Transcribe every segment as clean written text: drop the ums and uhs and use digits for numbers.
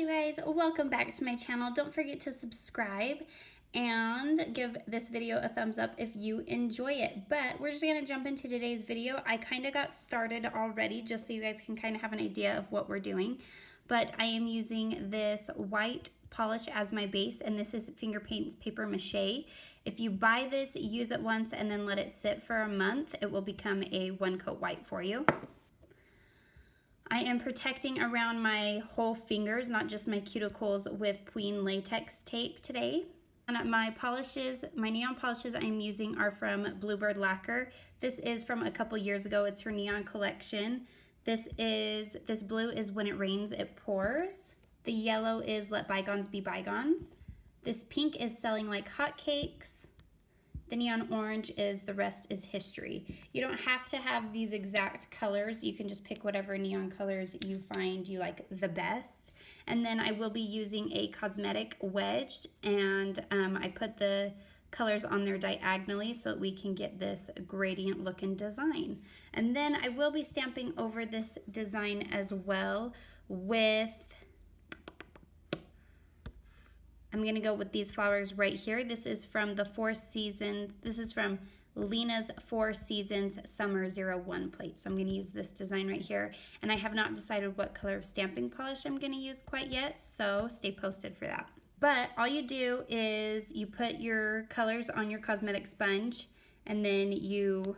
you guys, welcome back to my channel. Don't forget to subscribe and give this video a thumbs up if you enjoy it. But we're just gonna jump into today's video. I kind of got started already just so you guys can kind of have an idea of what we're doing. But I am using this white polish as my base, and this is Finger Paints Paper Mache. If you buy this, use it once and then let it sit for a month, it will become a one coat white for you. I am protecting around my whole fingers, not just my cuticles, with Pween latex tape today. And my polishes, my neon polishes I'm using are from Bluebird Lacquer. This is from a couple years ago. It's her neon collection. This blue is When It Rains, It Pours. The yellow is Let Bygones Be Bygones. This pink is Selling Like Hotcakes. The neon orange is The Rest Is History. You don't have to have these exact colors. You can just pick whatever neon colors you find you like the best. And then I will be using a cosmetic wedge, and I put the colors on there diagonally so that we can get this gradient looking design. And then I will be stamping over this design as well with, I'm gonna go with these flowers right here. This is from the Four Seasons. This is from Lena's Four Seasons Summer 01 plate. So I'm gonna use this design right here. And I have not decided what color of stamping polish I'm gonna use quite yet, so stay posted for that. But all you do is you put your colors on your cosmetic sponge and then you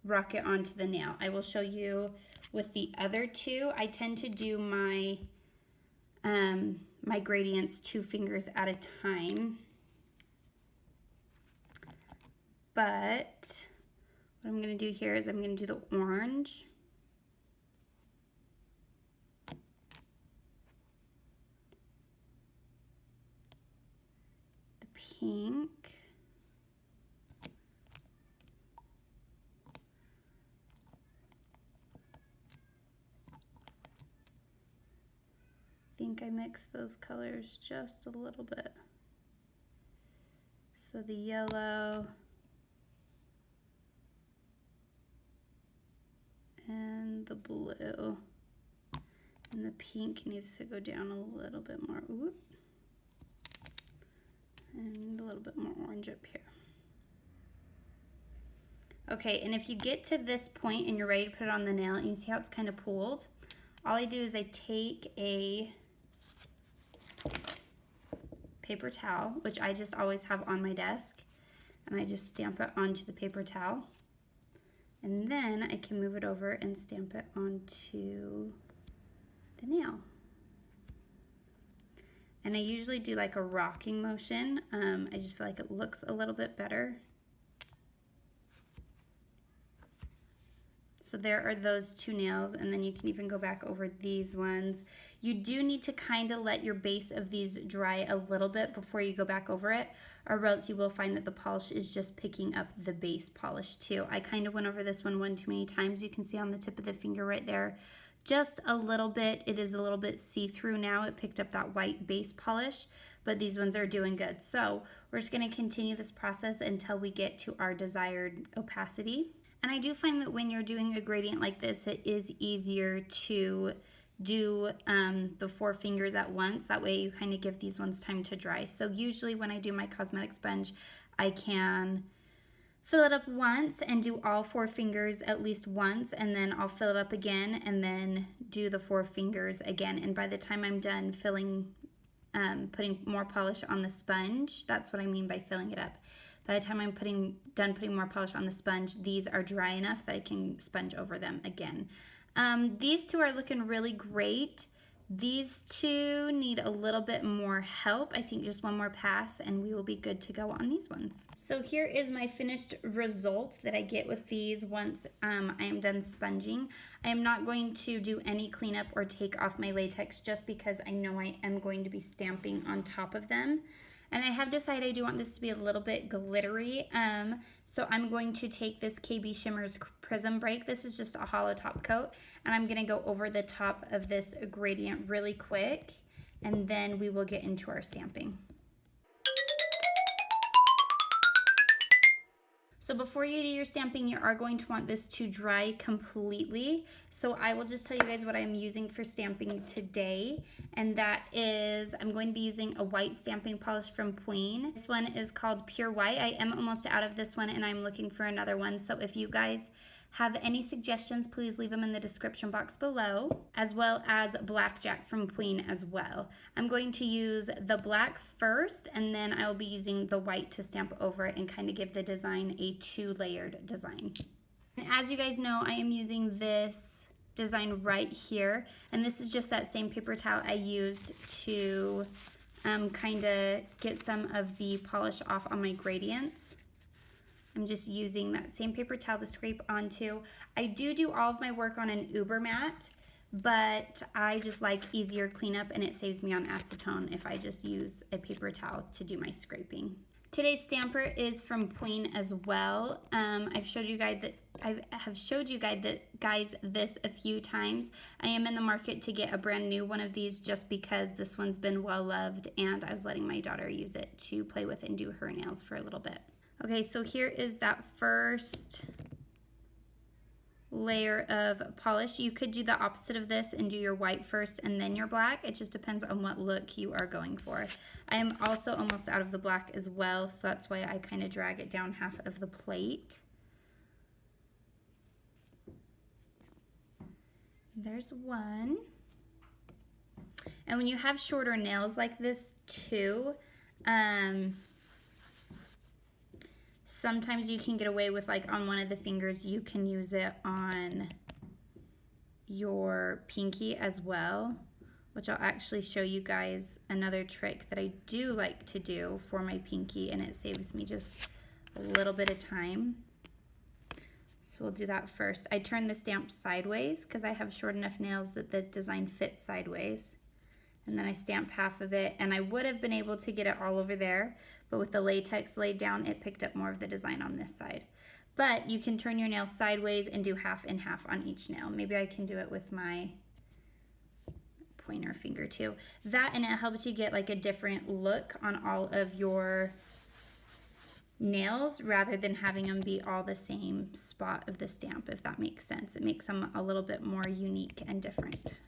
rock it onto the nail. I will show you with the other two. I tend to do my my gradients 2 fingers at a time. But what I'm going to do here is I'm going to do the orange. The pink. I think I mixed those colors just a little bit. So the yellow and the blue, and the pink needs to go down a little bit more. Oop. And a little bit more orange up here. Okay, and if you get to this point and you're ready to put it on the nail and you see how it's kind of pooled, all I do is I take a paper towel, which I just always have on my desk, and I just stamp it onto the paper towel, and then I can move it over and stamp it onto the nail. And I usually do like a rocking motion. I just feel like it looks a little bit better. So there are those 2 nails, and then you can even go back over these ones. You do need to kind of let your base of these dry a little bit before you go back over it, or else you will find that the polish is just picking up the base polish too. I kind of went over this one too many times. You can see on the tip of the finger right there, just a little bit. It is a little bit see-through now. It picked up that white base polish, but these ones are doing good. So we're just going to continue this process until we get to our desired opacity. And I do find that when you're doing a gradient like this, it is easier to do the 4 fingers at once. That way you kind of give these ones time to dry. So usually when I do my cosmetic sponge, I can fill it up once and do all 4 fingers at least once, and then I'll fill it up again and then do the 4 fingers again. And by the time I'm done filling, putting more polish on the sponge, that's what I mean by filling it up. By the time I'm done putting more polish on the sponge, these are dry enough that I can sponge over them again. These 2 are looking really great. These 2 need a little bit more help. I think just one more pass and we will be good to go on these ones. So here is my finished result that I get with these once I am done sponging. I am not going to do any cleanup or take off my latex just because I know I am going to be stamping on top of them. And I have decided I do want this to be a little bit glittery, so I'm going to take this KB Shimmers Prism Break. This is just a hollow top coat, and I'm gonna go over the top of this gradient really quick, and then we will get into our stamping. So before you do your stamping, you are going to want this to dry completely. So I will just tell you guys what I'm using for stamping today. And that is, I'm going to be using a white stamping polish from Queen. This one is called Pure White. I am almost out of this one and I'm looking for another one. So if you guys have any suggestions, please leave them in the description box below, as well as Blackjack from Queen as well. I'm going to use the black first, and then I will be using the white to stamp over it and kind of give the design a two-layered design. And as you guys know, I am using this design right here, and this is just that same paper towel I used to kind of get some of the polish off on my gradients. I'm just using that same paper towel to scrape onto. I do all of my work on an Uber mat, but I just like easier cleanup and it saves me on acetone if I just use a paper towel to do my scraping. Today's stamper is from Queen as well. I've showed you guys this a few times. I am in the market to get a brand new one of these just because this one's been well loved and I was letting my daughter use it to play with and do her nails for a little bit. Okay, so here is that first layer of polish. You could do the opposite of this and do your white first and then your black. It just depends on what look you are going for. I am also almost out of the black as well, so that's why I kind of drag it down half of the plate. There's one. And when you have shorter nails like this too, sometimes you can get away with, like on one of the fingers, you can use it on your pinky as well, which I'll actually show you guys another trick that I do like to do for my pinky, and it saves me just a little bit of time. So we'll do that first. I turn the stamp sideways because I have short enough nails that the design fits sideways. And then I stamp half of it, and I would have been able to get it all over there, but with the latex laid down, it picked up more of the design on this side. But you can turn your nail sideways and do half and half on each nail. Maybe I can do it with my pointer finger too. That, and it helps you get like a different look on all of your nails rather than having them be all the same spot of the stamp, if that makes sense. It makes them a little bit more unique and different.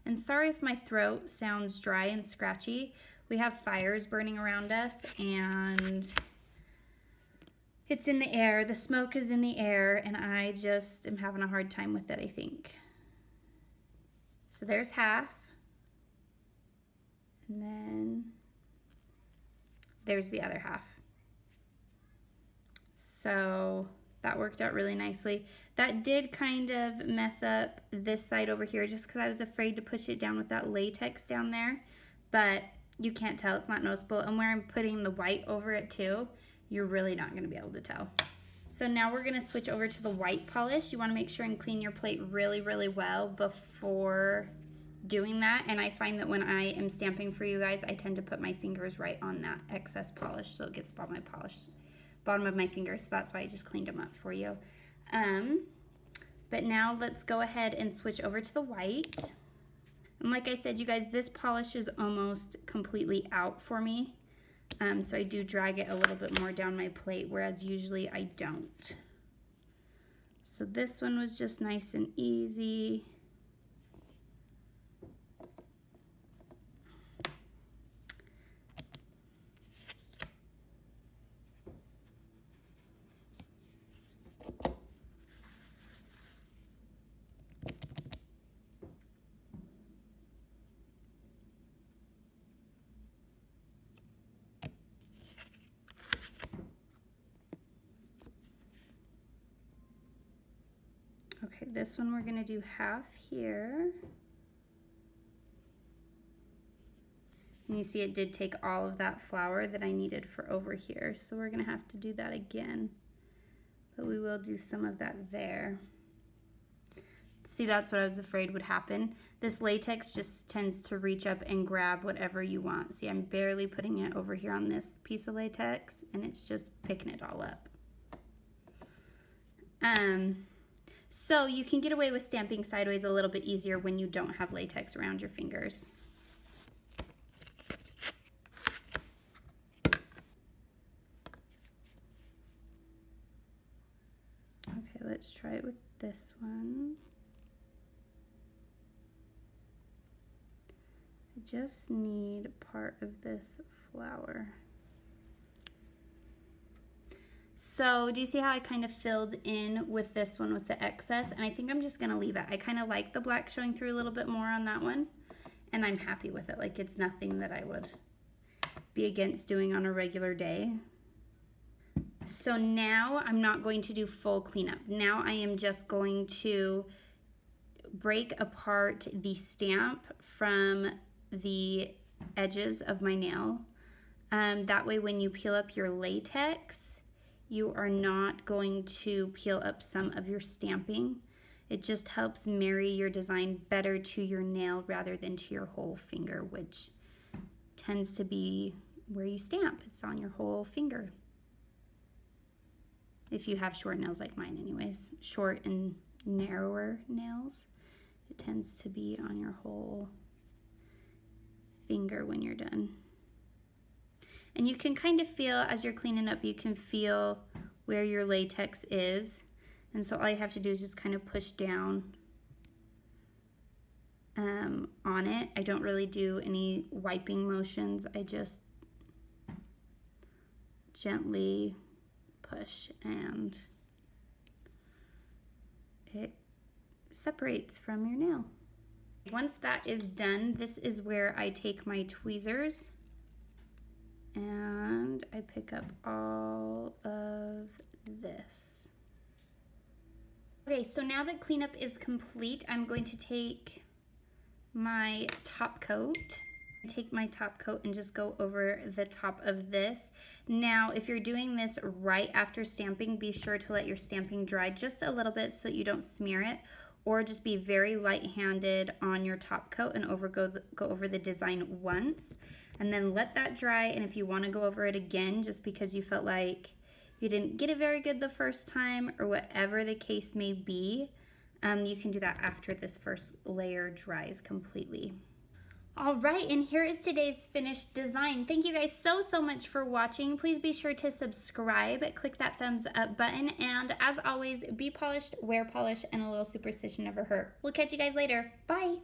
And sorry if my throat sounds dry and scratchy. We have fires burning around us and it's in the air. The smoke is in the air and I just am having a hard time with it, I think. So there's half. And then there's the other half. So that worked out really nicely. That did kind of mess up this side over here just because I was afraid to push it down with that latex down there, but you can't tell, it's not noticeable. And where I'm putting the white over it too, you're really not gonna be able to tell. So now we're gonna switch over to the white polish. You wanna make sure and clean your plate really, really well before doing that. And I find that when I am stamping for you guys, I tend to put my fingers right on that excess polish so it gets bottom of my fingers, so that's why I just cleaned them up for you. But now let's go ahead and switch over to the white. And like I said, you guys, this polish is almost completely out for me. So I do drag it a little bit more down my plate, whereas usually I don't. So this one was just nice and easy. Okay, this one we're gonna do half here. And you see it did take all of that flour that I needed for over here. So we're gonna have to do that again. But we will do some of that there. See, that's what I was afraid would happen. This latex just tends to reach up and grab whatever you want. See, I'm barely putting it over here on this piece of latex and it's just picking it all up. So you can get away with stamping sideways a little bit easier when you don't have latex around your fingers. let's try it with this one. I just need part of this flower. So do you see how I kind of filled in with this one with the excess? And I think I'm just gonna leave it. I kind of like the black showing through a little bit more on that one, and I'm happy with it. Like, it's nothing that I would be against doing on a regular day. So now I'm not going to do full cleanup. Now I am just going to break apart the stamp from the edges of my nail. That way when you peel up your latex, you are not going to peel up some of your stamping. It just helps marry your design better to your nail rather than to your whole finger, which tends to be where you stamp. It's on your whole finger. If you have short nails like mine anyways, short and narrower nails, it tends to be on your whole finger when you're done. And you can kind of feel, as you're cleaning up, you can feel where your latex is. And so all you have to do is just kind of push down on it. I don't really do any wiping motions. I just gently push and it separates from your nail. Once that is done, this is where I take my tweezers and I pick up all of this. Okay, so now that cleanup is complete, I'm going to take my top coat. Take my top coat and just go over the top of this. Now, if you're doing this right after stamping, be sure to let your stamping dry just a little bit so you don't smear it, or just be very light-handed on your top coat and go over the design once, and then let that dry. And if you want to go over it again just because you felt like you didn't get it very good the first time, or whatever the case may be, you can do that after this first layer dries completely. All right, and here is today's finished design. Thank you guys so much for watching. Please be sure to subscribe, click that thumbs up button, and as always, be polished, wear polish, and a little superstition never hurt. We'll catch you guys later. Bye.